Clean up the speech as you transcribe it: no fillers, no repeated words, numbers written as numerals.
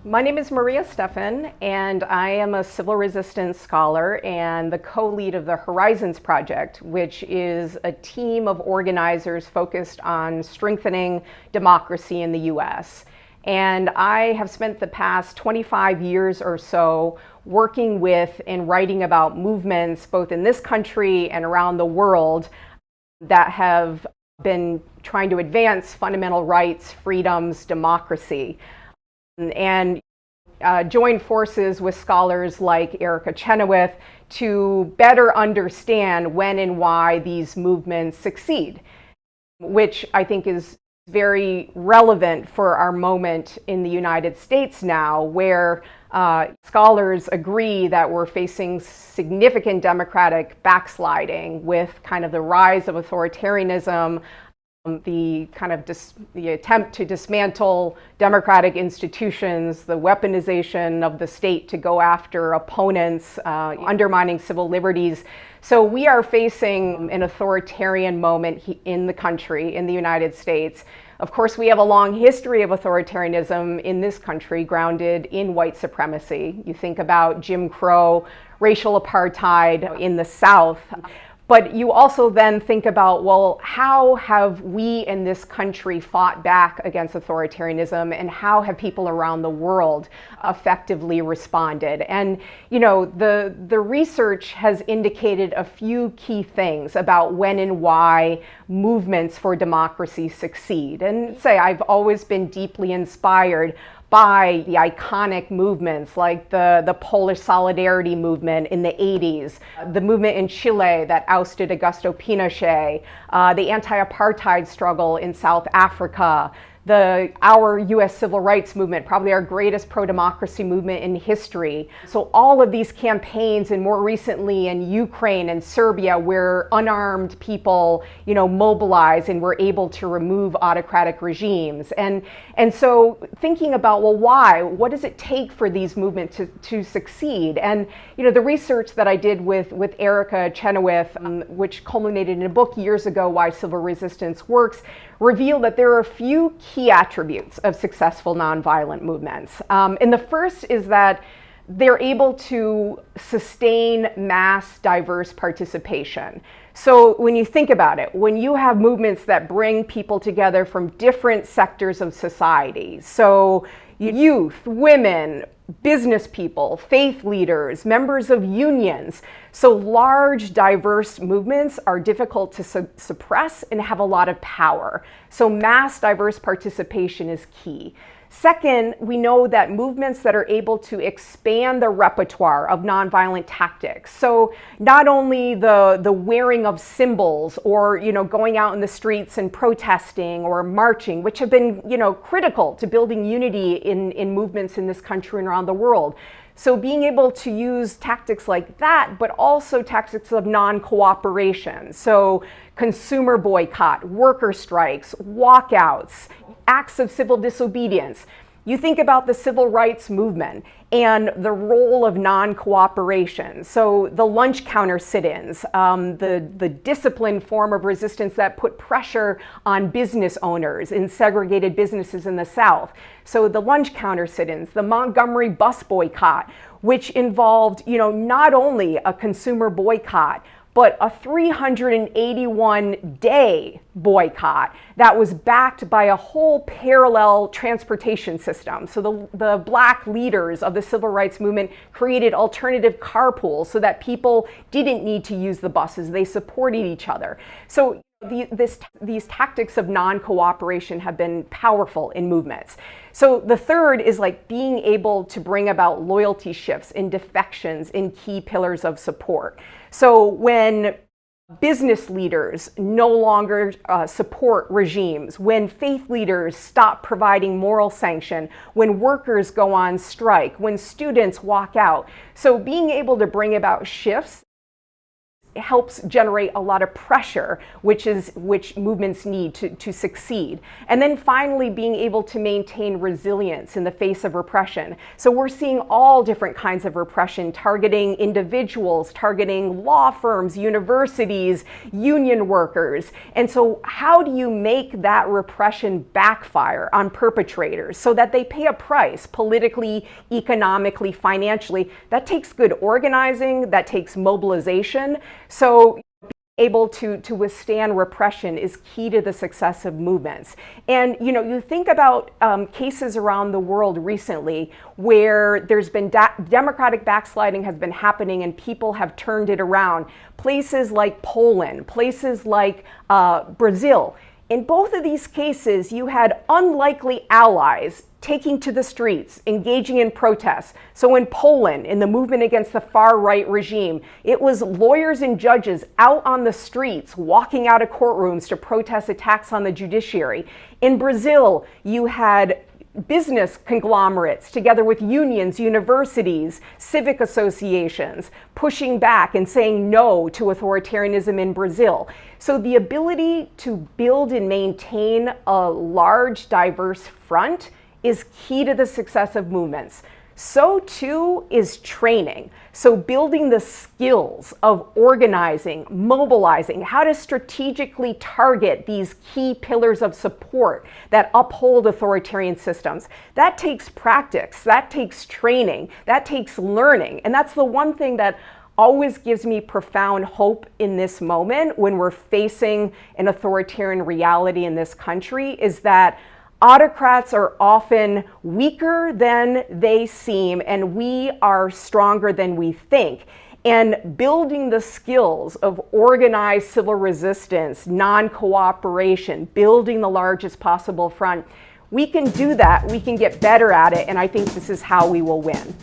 My name is Stephan, and I am a civil resistance scholar and the co-lead of the Horizons Project, which is a team of organizers focused on strengthening democracy in the US. And I have spent the past 25 years or so working with and writing about movements both in this country and around the world that have been trying to advance fundamental rights, freedoms, democracy. And join forces with scholars like Erica Chenoweth to better understand when and why these movements succeed, which I think is very relevant for our moment in the United States now, where scholars agree that we're facing significant democratic backsliding with kind of the rise of authoritarianism, the attempt to dismantle democratic institutions, the weaponization of the state to go after opponents, undermining civil liberties. So we are facing an authoritarian moment in the country, in the United States. Of course, we have a long history of authoritarianism in this country grounded in white supremacy. You think about Jim Crow, racial apartheid in the South. But you also then think about, well, how have we in this country fought back against authoritarianism, and how have people around the world effectively responded? And, you know, the research has indicated a few key things about when and why movements for democracy succeed. And say, I've always been deeply inspired by the iconic movements like the Polish Solidarity movement in the 80s, the movement in Chile that ousted Augusto Pinochet, the anti-apartheid struggle in South Africa, our U.S. civil rights movement, probably our greatest pro-democracy movement in history. So all of these campaigns, and more recently in Ukraine and Serbia, where unarmed people, mobilize and were able to remove autocratic regimes. And so thinking about, well, why? What does it take for these movements to succeed? And, the research that I did with Erica Chenoweth, which culminated in a book years ago, Why Civil Resistance Works, revealed that there are a few key attributes of successful nonviolent movements. And the first is that they're able to sustain mass, diverse participation. So when you think about it, when you have movements that bring people together from different sectors of society, so youth, women, business people, faith leaders, members of unions. So large, diverse movements are difficult to suppress and have a lot of power. So mass, diverse participation is key. Second, we know that movements that are able to expand the repertoire of nonviolent tactics, so not only the wearing of symbols or going out in the streets and protesting or marching, which have been critical to building unity in movements in this country and around the world. So being able to use tactics like that, but also tactics of non-cooperation. So consumer boycott, worker strikes, walkouts, acts of civil disobedience. You think about the civil rights movement and the role of non-cooperation. So the lunch counter sit-ins, the disciplined form of resistance that put pressure on business owners in segregated businesses in the South. So the lunch counter sit-ins, the Montgomery bus boycott, which involved, not only a consumer boycott, but a 381-day boycott that was backed by a whole parallel transportation system. So the Black leaders of the civil rights movement created alternative carpools so that people didn't need to use the buses. They supported each other. So these tactics of non-cooperation have been powerful in movements. So the third is like being able to bring about loyalty shifts and defections in key pillars of support. So when business leaders no longer support regimes, when faith leaders stop providing moral sanction, when workers go on strike, when students walk out. So being able to bring about shifts helps generate a lot of pressure, which movements need to succeed. And then finally, being able to maintain resilience in the face of repression. So we're seeing all different kinds of repression targeting individuals, targeting law firms, universities, union workers. And so how do you make that repression backfire on perpetrators so that they pay a price politically, economically, financially? That takes good organizing, that takes mobilization. So being able to withstand repression is key to the success of movements. And you think about cases around the world recently where there's been democratic backsliding has been happening and people have turned it around. Places like Poland, places like Brazil. In both of these cases, you had unlikely allies taking to the streets, engaging in protests. So in Poland, in the movement against the far-right regime, it was lawyers and judges out on the streets, walking out of courtrooms to protest attacks on the judiciary. In Brazil, you had business conglomerates together with unions, universities, civic associations, pushing back and saying no to authoritarianism in Brazil. So the ability to build and maintain a large, diverse front is key to the success of movements. So too is training. So building the skills of organizing, mobilizing, how to strategically target these key pillars of support that uphold authoritarian systems. That takes practice, that takes training, that takes learning. And that's the one thing that always gives me profound hope in this moment when we're facing an authoritarian reality in this country, is that autocrats are often weaker than they seem, and we are stronger than we think. And building the skills of organized civil resistance, non-cooperation, building the largest possible front, we can do that, we can get better at it, and I think this is how we will win.